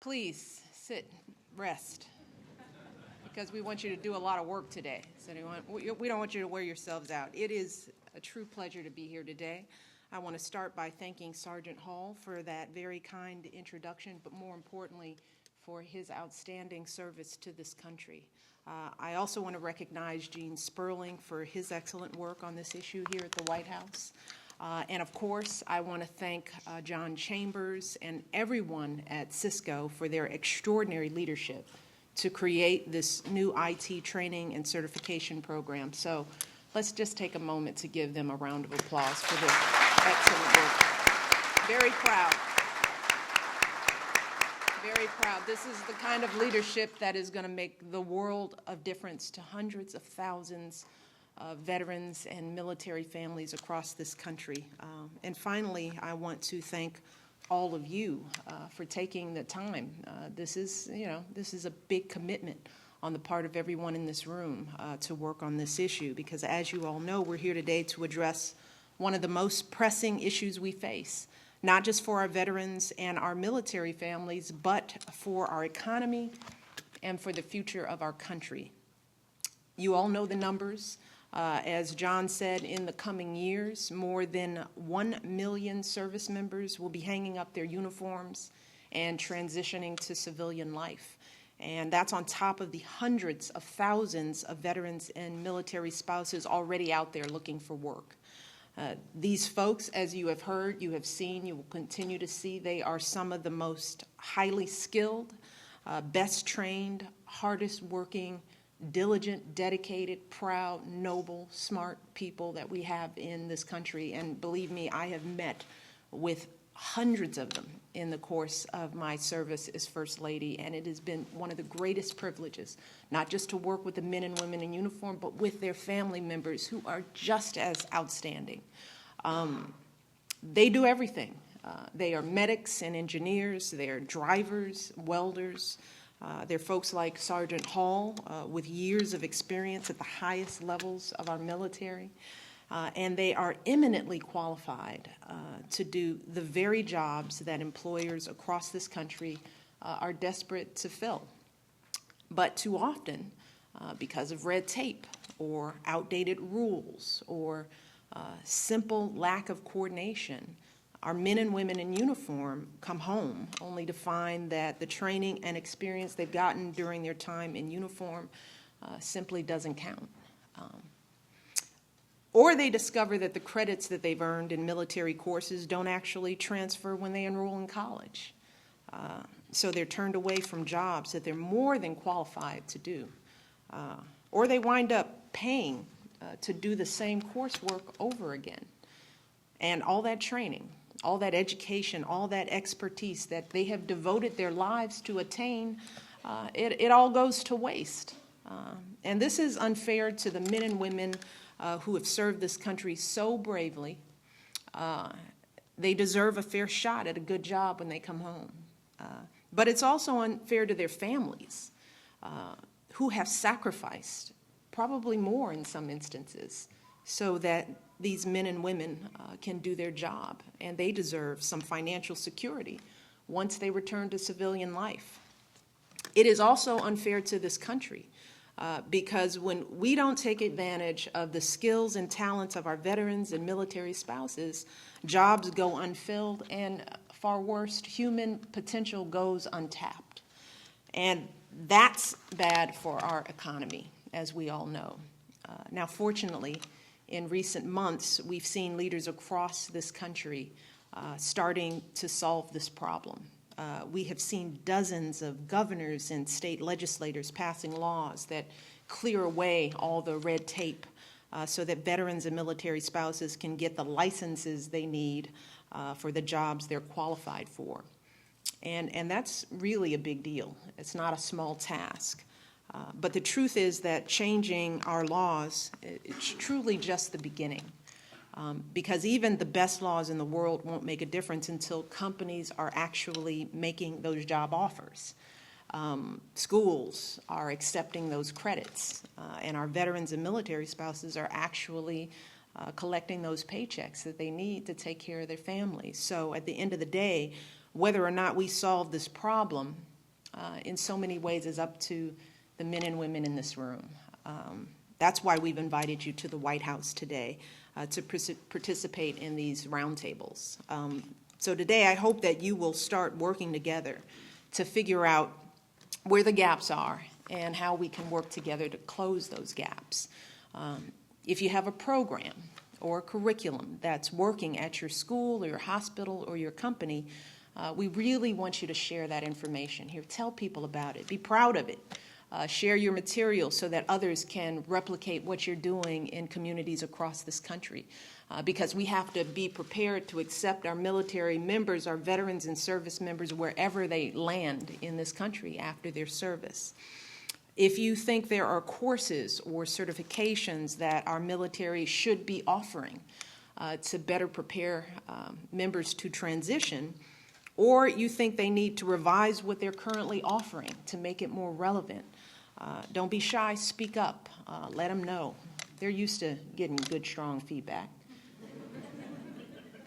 Please sit, rest, because we want you to do a lot of work today. So we don't want you to wear yourselves out. It is a true pleasure to be here today. I want to start by thanking Sergeant Hall for that very kind introduction, but more importantly, for his outstanding service to this country. I also want to recognize Gene Sperling for his excellent work on this issue here at the White House. And of course, I want to thank John Chambers and everyone at Cisco for their extraordinary leadership to create this new IT training and certification program. So let's just take a moment to give them a round of applause for this excellent work. Very proud. Very proud. This is the kind of leadership that is going to make the world of difference to hundreds of thousands of veterans and military families across this country. And finally, I want to thank all of you for taking the time. This is a big commitment on the part of everyone in this room to work on this issue, because as you all know, we're here today to address one of the most pressing issues we face, not just for our veterans and our military families, but for our economy and for the future of our country. You all know the numbers. As John said, in the coming years, more than 1 million service members will be hanging up their uniforms and transitioning to civilian life. And that's on top of the hundreds of thousands of veterans and military spouses already out there looking for work. These folks, as you have heard, you have seen, you will continue to see, they are some of the most highly skilled, best trained, hardest working, diligent, dedicated, proud, noble, smart people that we have in this country. And believe me, I have met with hundreds of them in the course of my service as First Lady, and it has been one of the greatest privileges, not just to work with the men and women in uniform, but with their family members who are just as outstanding. They do everything. They are medics and engineers, they're drivers, welders. They're folks like Sergeant Hall with years of experience at the highest levels of our military. And they are eminently qualified to do the very jobs that employers across this country are desperate to fill. But too often, because of red tape or outdated rules or simple lack of coordination, our men and women in uniform come home only to find that the training and experience they've gotten during their time in uniform simply doesn't count. Or they discover that the credits that they've earned in military courses don't actually transfer when they enroll in college. So they're turned away from jobs that they're more than qualified to do. Or they wind up paying to do the same coursework over again. And all that training, all that education, all that expertise that they have devoted their lives to attain, it all goes to waste. And this is unfair to the men and women who have served this country so bravely. They deserve a fair shot at a good job when they come home. But it's also unfair to their families who have sacrificed, probably more in some instances, so that these men and women can do their job, and they deserve some financial security once they return to civilian life. It is also unfair to this country because when we don't take advantage of the skills and talents of our veterans and military spouses, jobs go unfilled, and far worse, human potential goes untapped. And that's bad for our economy, as we all know. Now, fortunately, in recent months, we've seen leaders across this country starting to solve this problem. We have seen dozens of governors and state legislators passing laws that clear away all the red tape so that veterans and military spouses can get the licenses they need for the jobs they're qualified for. And that's really a big deal. It's not a small task. But the truth is that changing our laws, it's truly just the beginning. Because even the best laws in the world won't make a difference until companies are actually making those job offers. Schools are accepting those credits, and our veterans and military spouses are actually collecting those paychecks that they need to take care of their families. So at the end of the day, whether or not we solve this problem, in so many ways is up to the men and women in this room. That's why we've invited you to the White House today to participate in these roundtables. So today I hope that you will start working together to figure out where the gaps are and how we can work together to close those gaps. If you have a program or a curriculum that's working at your school or your hospital or your company, we really want you to share that information. Here, tell people about it. Be proud of it. Share your material so that others can replicate what you're doing in communities across this country. Because we have to be prepared to accept our military members, our veterans and service members, wherever they land in this country after their service. If you think there are courses or certifications that our military should be offering to better prepare members to transition, or you think they need to revise what they're currently offering to make it more relevant, don't be shy, speak up, let them know. They're used to getting good, strong feedback.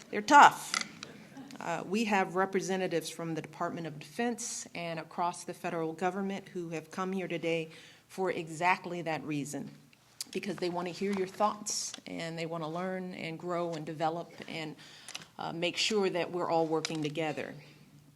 They're tough. We have representatives from the Department of Defense and across the federal government who have come here today for exactly that reason, because they want to hear your thoughts and they want to learn and grow and develop and make sure that we're all working together.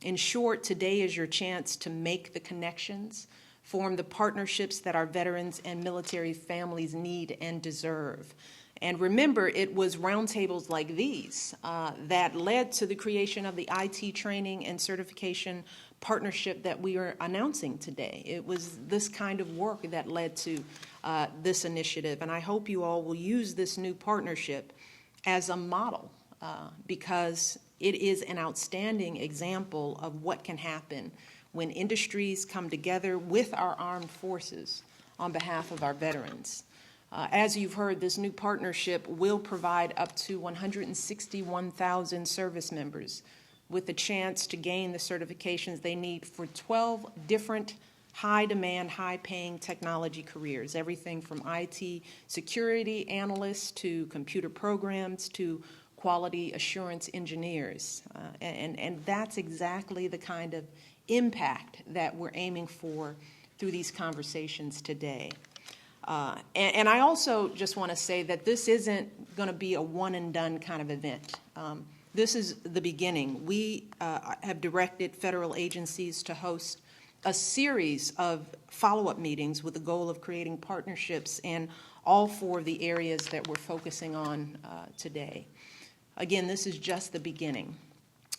In short, today is your chance to make the connections, form the partnerships that our veterans and military families need and deserve. And remember, it was roundtables like these that led to the creation of the IT training and certification partnership that we are announcing today. It was this kind of work that led to this initiative. And I hope you all will use this new partnership as a model because it is an outstanding example of what can happen when industries come together with our armed forces on behalf of our veterans. As you've heard, this new partnership will provide up to 161,000 service members with the chance to gain the certifications they need for 12 different high-demand, high-paying technology careers, everything from IT security analysts to computer programs to quality assurance engineers. And that's exactly the kind of impact that we're aiming for through these conversations today. And I also just want to say that this isn't going to be a one-and-done kind of event. This is the beginning. We have directed federal agencies to host a series of follow-up meetings with the goal of creating partnerships in all four of the areas that we're focusing on today. Again, this is just the beginning.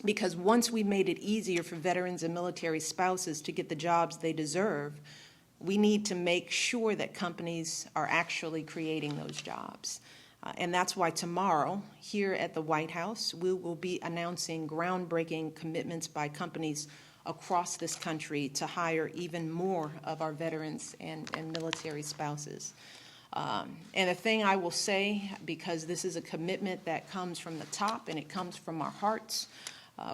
Because once we've made it easier for veterans and military spouses to get the jobs they deserve, we need to make sure that companies are actually creating those jobs. And that's why tomorrow, here at the White House, we will be announcing groundbreaking commitments by companies across this country to hire even more of our veterans and military spouses. And the thing I will say, because this is a commitment that comes from the top and it comes from our hearts,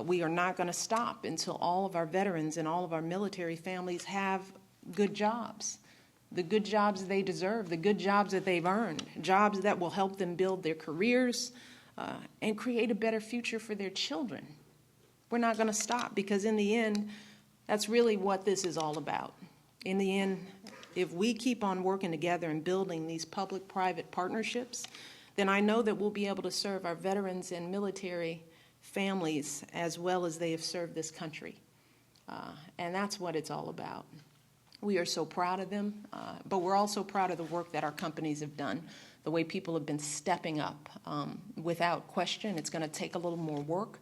we are not going to stop until all of our veterans and all of our military families have good jobs, the good jobs they deserve, the good jobs that they've earned, jobs that will help them build their careers and create a better future for their children. We're not going to stop because in the end, that's really what this is all about. In the end, if we keep on working together and building these public-private partnerships, then I know that we'll be able to serve our veterans and military families as well as they have served this country. And that's what it's all about. We are so proud of them, but we're also proud of the work that our companies have done, the way people have been stepping up. Without question, it's going to take a little more work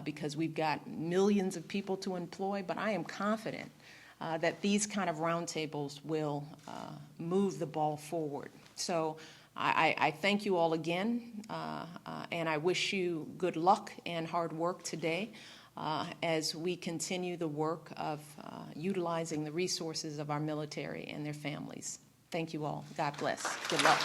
because we've got millions of people to employ, but I am confident that these kind of roundtables will move the ball forward. So I thank you all again, and I wish you good luck and hard work today as we continue the work of utilizing the resources of our military and their families. Thank you all. God bless. Good luck.